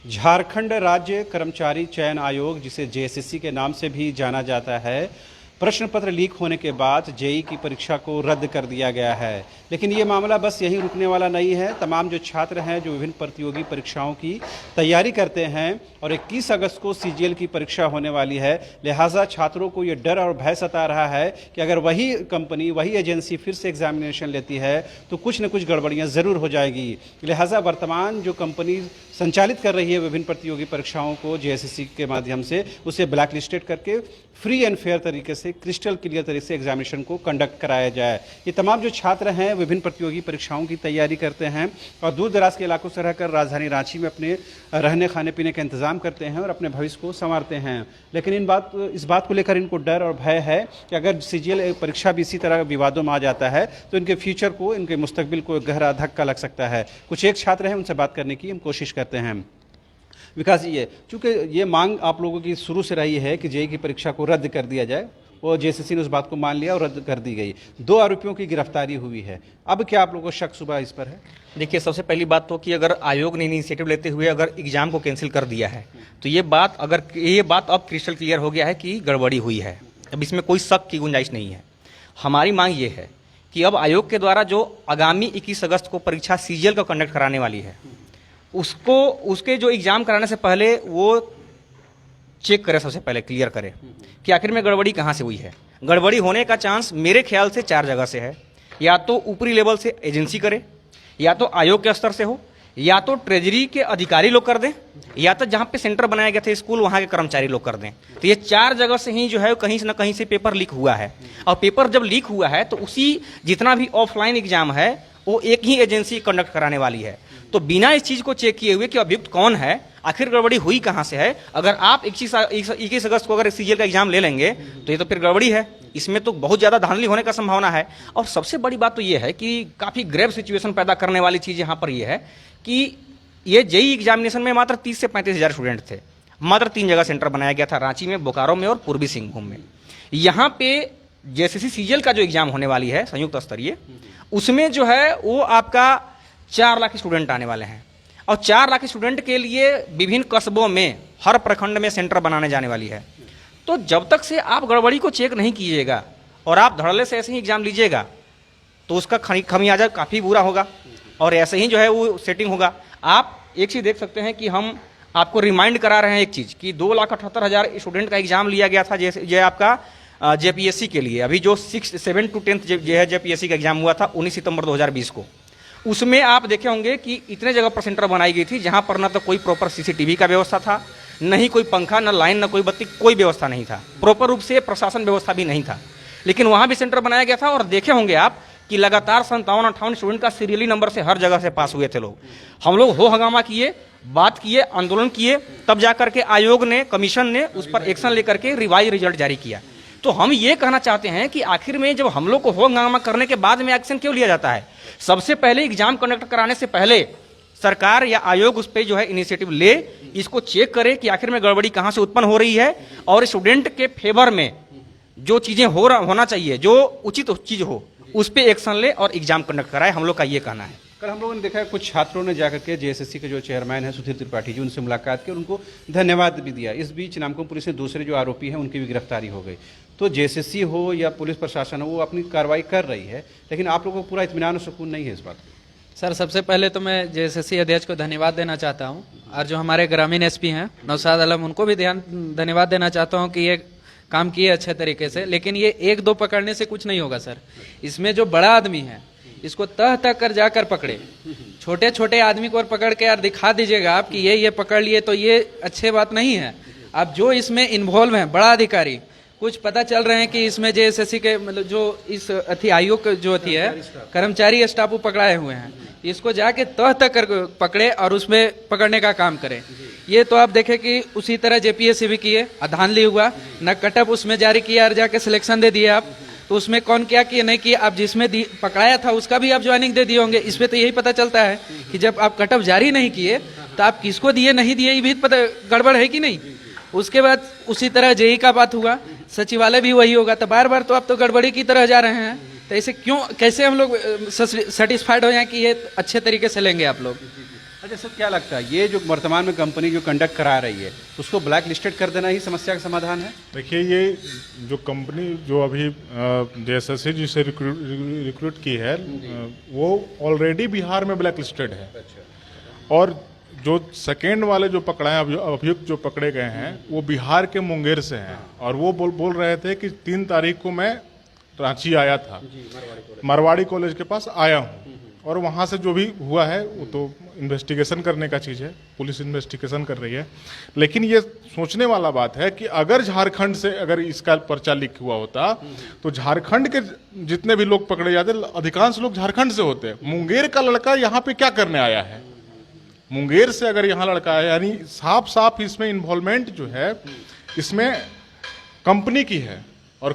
झारखंड राज्य कर्मचारी चयन आयोग, जिसे जेएसएससी के नाम से भी जाना जाता है, प्रश्न पत्र लीक होने के बाद जेई की परीक्षा को रद्द कर दिया गया है। लेकिन ये मामला बस यहीं रुकने वाला नहीं है। तमाम जो छात्र हैं जो विभिन्न प्रतियोगी परीक्षाओं की तैयारी करते हैं और 21 अगस्त को सीजीएल की परीक्षा होने वाली है, लिहाजा छात्रों को ये डर और भय सता रहा है कि अगर वही कंपनी, वही एजेंसी फिर से एग्जामिनेशन लेती है तो कुछ न कुछ गड़बड़ियाँ ज़रूर हो जाएगी। लिहाजा वर्तमान जो कंपनी संचालित कर रही है विभिन्न प्रतियोगी परीक्षाओं को जेएसएससी के माध्यम से, उसे ब्लैक लिस्टेड करके फ्री एंड फेयर तरीके से, क्रिस्टल क्लियर तरीके से एग्जामिनेशन को कंडक्ट कराया जाए। ये तमाम जो छात्र हैं विभिन्न प्रतियोगी परीक्षाओं की तैयारी करते हैं और दूर दराज के इलाकों से रहकर राजधानी रांची में अपने रहने खाने पीने का इंतजाम करते हैं और अपने भविष्य को संवारते हैं। लेकिन इस बात को लेकर इनको डर और भय है कि अगर सीजीएल परीक्षा भी इसी तरह विवादों में आ जाता है तो इनके फ्यूचर को, इनके मुस्तकबिल को गहरा धक्का लग सकता है। कुछ एक छात्र हैं, उनसे बात करने की हम कोशिश करते हैं। विकास जी, चूँकि ये मांग आप लोगों की शुरू से रही है कि जेईई की परीक्षा को रद्द कर दिया जाए, वो जेएसएससी ने उस बात को मान लिया और रद्द कर दी गई। 2 आरोपियों की गिरफ्तारी हुई है। अब क्या आप लोगों को शक सुबह इस पर है? देखिए, सबसे पहली बात तो कि अगर आयोग ने इनिशिएटिव लेते हुए अगर एग्जाम को कैंसिल कर दिया है तो ये बात अब क्रिस्टल क्लियर हो गया है कि गड़बड़ी हुई है। अब इसमें कोई शक की गुंजाइश नहीं है। हमारी मांग ये है कि अब आयोग के द्वारा जो आगामी 21 अगस्त को परीक्षा सीजीएल का कंडक्ट कराने वाली है, उसके जो एग्जाम कराने से पहले वो चेक करे, सबसे पहले क्लियर करे कि आखिर में गड़बड़ी कहाँ से हुई है। गड़बड़ी होने का चांस मेरे ख्याल से 4 जगह से है। या तो ऊपरी लेवल से एजेंसी करे, या तो आयोग के स्तर से हो, या तो ट्रेजरी के अधिकारी लोग कर दें, या तो जहाँ पे सेंटर बनाया गया था स्कूल वहाँ के कर्मचारी लोग कर दें। तो ये 4 जगह से ही जो है कहीं ना कहीं से पेपर लीक हुआ है। और पेपर जब लीक हुआ है तो उसी जितना भी ऑफलाइन एग्जाम है वो एक ही एजेंसी कंडक्ट कराने वाली है। तो बिना इस चीज को चेक किए हुए कि अभियुक्त कौन है, आखिर गड़बड़ी हुई कहां से है, अगर आप 21 अगस्त को अगर सीजीएल का एग्जाम ले लेंगे तो ये तो फिर गड़बड़ी है। इसमें तो बहुत ज्यादा धांधली होने का संभावना है। और सबसे बड़ी बात तो ये है कि काफी ग्रेव सिचुएशन पैदा करने वाली चीज यहाँ पर यह है कि ये जेईई एग्जामिनेशन में मात्र 30 से 35 हज़ार स्टूडेंट थे। मात्र 3 जगह सेंटर बनाया गया था, रांची में, बोकारो में और पूर्वी सिंहभूम में। यहाँ पे जेएसएससी सीजीएल का जो एग्जाम होने वाली है संयुक्त स्तरीय, उसमें जो है वो आपका 4 लाख स्टूडेंट आने वाले हैं। और 4 लाख स्टूडेंट के लिए विभिन्न कस्बों में हर प्रखंड में सेंटर बनाने जाने वाली है। तो जब तक से आप गड़बड़ी को चेक नहीं कीजिएगा और आप धड़ल्ले से ऐसे ही एग्जाम लीजिएगा तो उसका खमियाजा काफ़ी बुरा होगा और ऐसे ही जो है वो सेटिंग होगा। आप एक चीज़ देख सकते हैं कि हम आपको रिमाइंड करा रहे हैं एक चीज़ कि 2,78,000 स्टूडेंट का एग्जाम लिया गया था जैसे आपका जेपीएससी के लिए। अभी जो 7 to 10 जो है जेपीएससी का एग्जाम हुआ था 19 सितंबर 2020 को, उसमें आप देखे होंगे कि इतने जगह पर सेंटर बनाई गई थी जहां पर न तो कोई प्रॉपर सीसीटीवी का व्यवस्था था, न ही कोई पंखा, न लाइन, न कोई बत्ती, कोई व्यवस्था नहीं था। प्रॉपर रूप से प्रशासन व्यवस्था भी नहीं था, लेकिन वहां भी सेंटर बनाया गया था। और देखे होंगे आप कि लगातार 57-58 स्टूडेंट का सीरियली नंबर से हर जगह से पास हुए थे लोग। हम लोग हो हंगामा किए, बात किए, आंदोलन किए, तब जाकर के आयोग ने, कमीशन ने उस पर एक्शन लेकर के रिवाइज रिजल्ट जारी किया। तो हम ये कहना चाहते हैं कि आखिर में जब हम लोग को हो हंगामा करने के बाद में एक्शन क्यों लिया जाता है? सबसे पहले एग्जाम कंडक्ट कराने से पहले सरकार या आयोग उस पर जो है इनिशिएटिव ले, इसको चेक करे कि आखिर में गड़बड़ी कहां से उत्पन्न हो रही है और स्टूडेंट के फेवर में जो चीजें होना चाहिए, जो उचित चीज हो, उस पर एक्शन ले और एग्जाम कंडक्ट कराए। हम लोग का ये कहना है। कल हम लोगों ने देखा है कुछ छात्रों ने जाकर के जेएसएससी के जो चेयरमैन हैं सुधीर त्रिपाठी जी, उनसे मुलाकात की और उनको धन्यवाद भी दिया। इस बीच नामकुम पुलिस ने दूसरे जो आरोपी हैं उनकी भी गिरफ्तारी हो गई। तो जेएसएससी हो या पुलिस प्रशासन हो, वो अपनी कार्रवाई कर रही है, लेकिन आप लोगों को पूरा इत्मीनान और सुकून नहीं है इस बात को। सर, सबसे पहले तो मैं जेएसएससी अध्यक्ष को धन्यवाद देना चाहता हूं और जो हमारे ग्रामीण एसपी हैं नौशाद आलम, उनको भी धन्यवाद देना चाहता हूं कि ये काम किए अच्छे तरीके से। लेकिन ये 1-2 पकड़ने से कुछ नहीं होगा सर। इसमें जो बड़ा आदमी है इसको तह तक कर जाकर पकड़े। छोटे छोटे आदमी को पकड़ के यार दिखा दीजिएगा आप कि ये पकड़ लिए, तो ये अच्छे बात नहीं है। अब जो इसमें इन्वॉल्व हैं बड़ा अधिकारी, कुछ पता चल रहे हैं कि इसमें जेएसएससी के मतलब जो इस आयोग जो है कर्मचारी स्टाफ पकड़ाए हुए हैं, इसको जाके तह तक कर पकड़े और उसमें पकड़ने का काम करें। ये तो आप देखें कि उसी तरह जेपीएससी भी किए, धांधली हुआ, न कटअप उसमें जारी किया और जाके सिलेक्शन दे दिए आप। तो उसमें कौन क्या किए नहीं किए, आप जिसमें पकड़ाया था उसका भी आप ज्वाइनिंग दे दिए होंगे। इसमें तो यही पता चलता है कि जब आप कटअप जारी नहीं किए तो आप किसको दिए नहीं दिए ये भी पता, गड़बड़ है कि नहीं। उसके बाद उसी तरह जेईई का बात हुआ, सचिवालय भी वही होगा। तो बार बार तो आप तो गड़बड़ी की तरह जा रहे हैं। तो ऐसे क्यों, कैसे हम लोग सेटिस्फाइड हो जाए कि ये अच्छे तरीके से लेंगे आप लोग? अच्छा सर, क्या लगता है ये जो वर्तमान में कंपनी जो कंडक्ट करा रही है उसको ब्लैक लिस्टेड कर देना ही समस्या का समाधान है? देखिए, ये जो कंपनी जो अभी जेएसएससी जिसे रिक्रूट की है, वो ऑलरेडी बिहार में ब्लैक लिस्टेड है। और जो सेकेंड वाले जो पकड़े हैं, अभियुक्त जो पकड़े गए हैं, वो बिहार के मुंगेर से हैं। और वो बोल रहे थे कि 3 तारीख को मैं रांची आया था, मारवाड़ी कॉलेज के पास आया हूँ। और वहाँ से जो भी हुआ है वो तो इन्वेस्टिगेशन करने का चीज़ है, पुलिस इन्वेस्टिगेशन कर रही है। लेकिन ये सोचने वाला बात है कि अगर झारखंड से अगर इसका पर्चा लीक हुआ होता तो झारखंड के जितने भी लोग पकड़े जाते, अधिकांश लोग झारखंड से होते। मुंगेर का लड़का यहाँ पे क्या करने आया है? मुंगेर से अगर यहाँ लड़का है, यानी साफ साफ इसमें इन्वॉल्वमेंट जो है इसमें कंपनी की है। और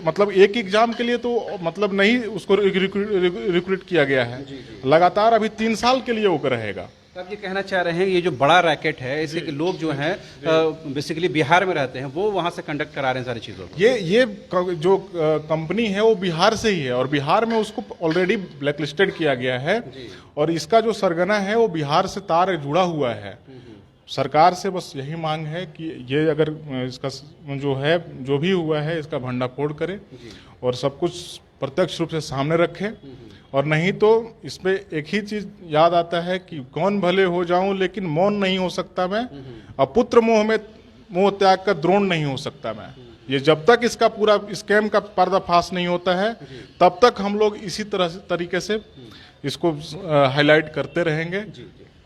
मतलब एक एग्जाम के लिए तो मतलब नहीं उसको रिक्रूट किया गया है, लगातार अभी 3 साल के लिए वो रहेगा। तो आप ये कहना चाह रहे हैं ये जो बड़ा रैकेट है, इससे कि लोग जो हैं बेसिकली बिहार में रहते हैं वो वहाँ से कंडक्ट करा रहे हैं सारी चीज़ों को। ये जो कंपनी है वो बिहार से ही है और बिहार में उसको ऑलरेडी ब्लैकलिस्टेड किया गया है। और इसका जो सरगना है वो बिहार से तार जुड़ा हुआ है। सरकार से बस यही मांग है कि ये अगर इसका जो है जो भी हुआ है इसका भंडाफोड़ करे और सब कुछ प्रत्यक्ष रूप से सामने रखे। और नहीं तो इसमें एक ही चीज याद आता है कि कौन भले हो जाऊं लेकिन मौन नहीं हो सकता मैं, अपुत्र मोह में मोह त्याग का द्रोण नहीं हो सकता मैं। ये जब तक इसका पूरा स्कैम का पर्दाफाश नहीं होता है तब तक हम लोग इसी तरीके से इसको हाईलाइट करते रहेंगे।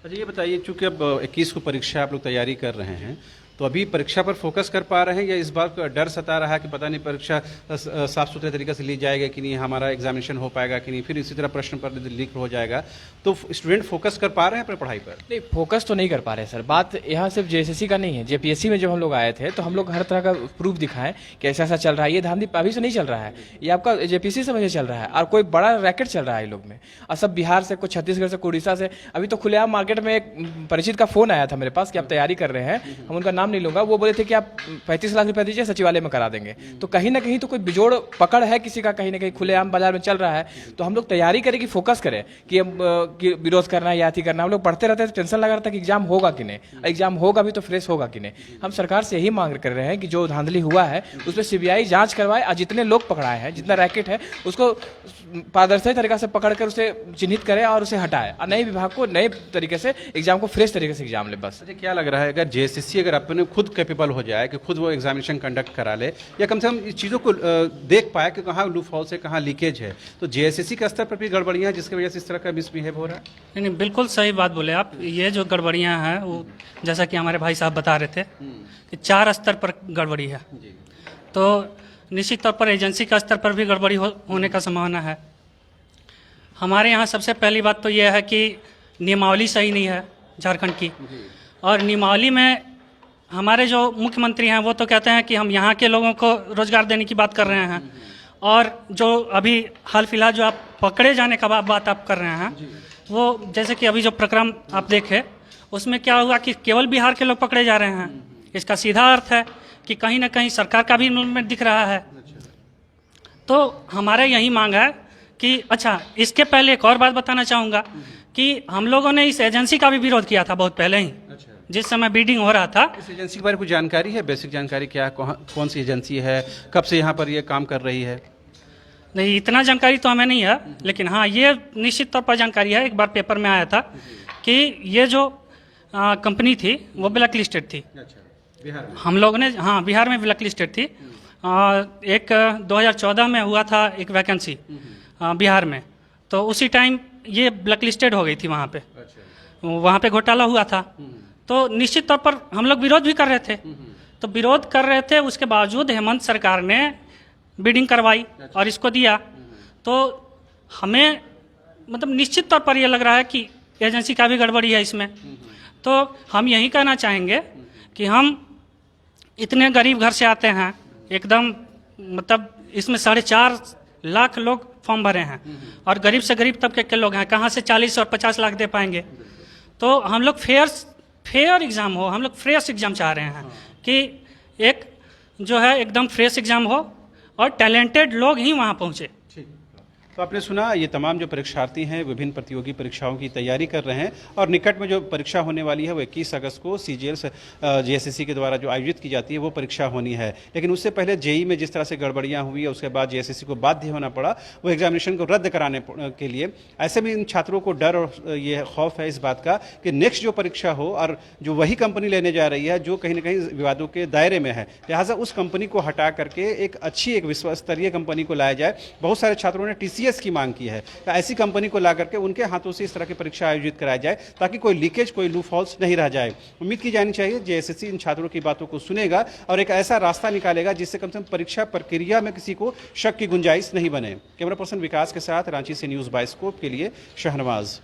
अच्छा ये बताइए, चूंकि अब 21 को परीक्षा आप लोग तैयारी कर रहे हैं, तो अभी परीक्षा पर फोकस कर पा रहे हैं या इस बात का डर सता रहा है कि पता नहीं परीक्षा साफ सुथरे तरीके से ली जाएगी कि नहीं, हमारा एग्जामिनेशन हो पाएगा कि नहीं, फिर इसी तरह प्रश्न पत्र लीक हो जाएगा? तो स्टूडेंट फोकस कर पा रहे हैं अपने पढ़ाई पर? नहीं, फोकस तो नहीं कर पा रहे सर। बात यहाँ सिर्फ जेएसएससी का नहीं है। जेपीएससी में जब हम लोग आए थे तो हम लोग हर तरह का प्रूफ दिखाएं कि ऐसा ऐसा चल रहा है। ये धांधली अभी से नहीं चल रहा है, ये आपका जेपीएससी से वजह चल रहा है और कोई बड़ा रैकेट चल रहा है लोग में। और सब बिहार से, कुछ छत्तीसगढ़ से, उड़ीसा से। अभी तो खुलेआम मार्केट में एक परिचित का फोन आया था मेरे पास कि आप तैयारी कर रहे हैं, हम उनका नाम नहीं लूंगा। वो बोले थे कि आप 35 लाख रुपए दीजिए, सचिवालय में करा देंगे। तो कहीं ना कहीं तो कोई बिजोड़ पकड़ है किसी का, कहीं ना कहीं खुलेआम बाजार में चल रहा है। तो हम लोग तैयारी करें कि फोकस करें कि विरोध करना है या अति करना। हम लोग पढ़ते रहते हैं तो टेंशन लगा रहता है कि एग्जाम होगा कि नहीं, एग्जाम होगा भी तो फ्रेश होगा कि नहीं। हम सरकार से यही मांग कर रहे हैं कि जो धांधली हुआ है उस पर सीबीआई जांच करवाए और जितने लोग पकड़ाए हैं, जितना रैकेट है, उसको पारदर्शी तरीके से पकड़कर उसे चिन्हित करे और उसे हटाए और नए विभाग को नए तरीके से एग्जाम को फ्रेश तरीके से एग्जाम ले। बस अच्छा, क्या लग रहा है अगर जेएसएससी अगर अपने खुद कैपेबल हो जाए कि खुद वो एग्जामिनेशन कंडक्ट करा ले या कम से कम इस चीज़ों को देख पाए कि कहाँ लूप हॉल्स है, कहाँ लीकेज है, तो जेएसएससी के स्तर पर भी गड़बड़ियाँ हैं जिसकी वजह से इस तरह का मिसबिहेव हो रहा है? नहीं, बिल्कुल सही बात बोले आप। ये जो गड़बड़ियाँ हैं वो जैसा कि हमारे भाई साहब बता रहे थे कि 4 स्तर पर गड़बड़ी है। तो निश्चित तौर पर एजेंसी का स्तर पर भी गड़बड़ी होने का संभावना है। हमारे यहाँ सबसे पहली बात तो यह है कि नियमावली सही नहीं है झारखंड की। और नियमावली में हमारे जो मुख्यमंत्री हैं वो तो कहते हैं कि हम यहाँ के लोगों को रोजगार देने की बात कर रहे हैं। और जो अभी हाल फिलहाल जो आप पकड़े जाने का बात आप कर रहे हैं, वो जैसे कि अभी जो प्रकरण आप देखे उसमें क्या हुआ कि केवल बिहार के लोग पकड़े जा रहे हैं। इसका सीधा अर्थ है कि कहीं ना कहीं सरकार का भी इन्वॉल्वमेंट दिख रहा है। तो हमारा यही मांग है कि अच्छा, इसके पहले एक और बात बताना चाहूँगा कि हम लोगों ने इस एजेंसी का भी विरोध किया था बहुत पहले ही, जिस समय बीडिंग हो रहा था। इस एजेंसी के बारे में कुछ जानकारी है? बेसिक जानकारी क्या है, कौन सी एजेंसी है, कब से यहाँ पर ये काम कर रही है? नहीं, इतना जानकारी तो हमें नहीं है, लेकिन हाँ ये निश्चित तौर पर जानकारी है। एक बार पेपर में आया था कि ये जो कंपनी थी वो ब्लैक लिस्टेड थी। बिहार में हम लोगों ने, हाँ बिहार में ब्लैक लिस्टेड थी। एक 2014 में हुआ था एक वैकेंसी बिहार में, तो उसी टाइम ये ब्लैक लिस्टेड हो गई थी वहाँ पे। वहाँ पे घोटाला हुआ था। तो निश्चित तौर पर हम लोग विरोध भी कर रहे थे। तो विरोध कर रहे थे, उसके बावजूद हेमंत सरकार ने बिडिंग करवाई और इसको दिया। तो हमें मतलब निश्चित तौर पर ये लग रहा है कि एजेंसी का भी गड़बड़ी है इसमें। तो हम यही कहना चाहेंगे कि हम इतने गरीब घर से आते हैं, एकदम मतलब इसमें 4.5 लाख लोग फॉर्म भरे हैं और गरीब से गरीब तबके के लोग हैं, कहाँ से 40 और 50 लाख दे पाएंगे। तो हम लोग फेयर एग्ज़ाम हो, हम लोग फ्रेश एग्ज़ाम चाह रहे हैं कि एक जो है एकदम फ्रेश एग्ज़ाम हो और टैलेंटेड लोग ही वहाँ पहुँचे। तो आपने सुना, ये तमाम जो परीक्षार्थी हैं विभिन्न प्रतियोगी परीक्षाओं की तैयारी कर रहे हैं और निकट में जो परीक्षा होने वाली है वो 21 अगस्त को सीजीएल जेएसएससी के द्वारा जो आयोजित की जाती है वो परीक्षा होनी है। लेकिन उससे पहले जेई में जिस तरह से गड़बड़ियां हुई, उसके बाद जेएसएससी को बाध्य होना पड़ा वो एग्जामिनेशन को रद्द कराने के लिए। ऐसे में इन छात्रों को डर और ये खौफ है इस बात का कि नेक्स्ट जो परीक्षा हो और जो वही कंपनी लेने जा रही है जो कहीं ना कहीं विवादों के दायरे में है, लिहाजा उस कंपनी को हटा करके एक अच्छी एक विश्व स्तरीय कंपनी को लाया जाए। बहुत सारे छात्रों ने टीसीएस की मांग की है, ऐसी कंपनी को ला करके उनके हाथों से इस तरह की परीक्षा आयोजित कराई जाए ताकि कोई लीकेज, कोई लूप होल्स नहीं रह जाए। उम्मीद की जानी चाहिए जेएसएससी इन छात्रों की बातों को सुनेगा और एक ऐसा रास्ता निकालेगा जिससे कम से कम परीक्षा प्रक्रिया में किसी को शक की गुंजाइश नहीं बने। कैमरा पर्सन विकास के साथ रांची से न्यूज़ बाइस्कोप के लिए शहनवाज।